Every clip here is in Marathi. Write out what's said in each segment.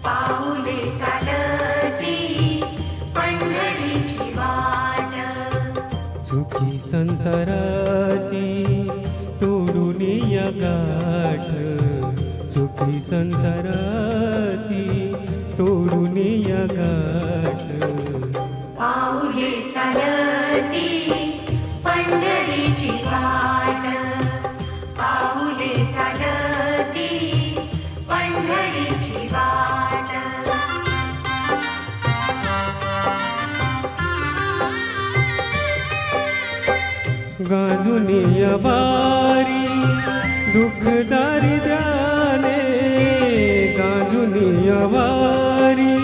पाऊले चालती पंढरीची वाट, सुखी संसाराची तोडून या गाठ, सुखी संसाराची तोडून या गाठ. पाऊले चालती पंढरीची वाट, पाऊले चालती पंढरीची वाट. गांजून या बारी दुःख दारिद्र्याने, गांजून या बारी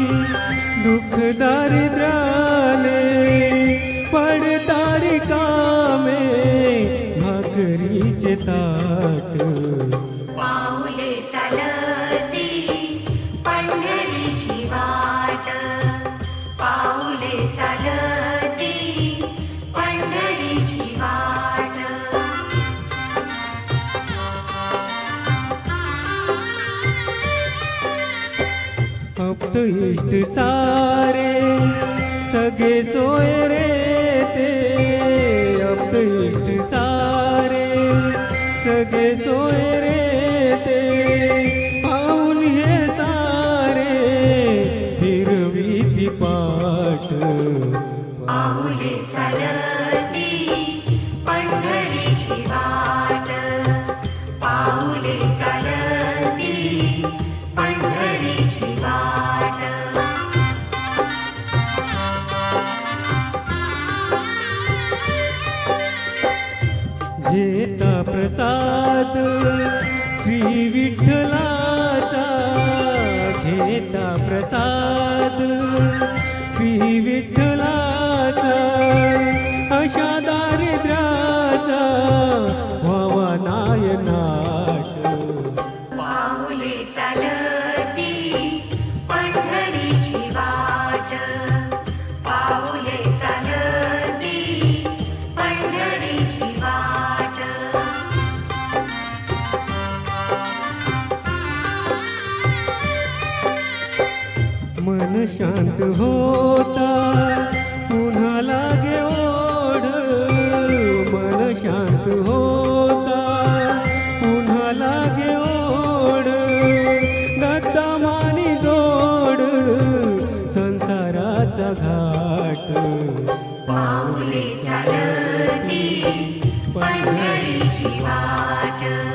दुःख दारिद्र्याने, पडतारी कामे भाकरीचे ताट. पाऊले चालती पंढरीची वाट, पाऊले चालती पंढरीची वाट. भक्त इष्ट सारे सगळे सोय रे ते, भक्त इष्ट सारे सगळे सोय रे ते, पाऊल हे सारे फिरवी पाठ. पाऊले चालती पंढरीची वाट, पाऊले चालती पंढरीची वाट. घेता प्रसाद श्री विठ्ठलाचा, घेता प्रसाद श्री विठ्ठलाचा, अशा दारिद्र्याचा व्हावा नायनाट. पाऊले चालती पंढरीची वाट, पाऊले चालती पंढरीची वाट. मन शांत होता पुन्हा लागे ओढ, मन शांत होता पुन्हा लागे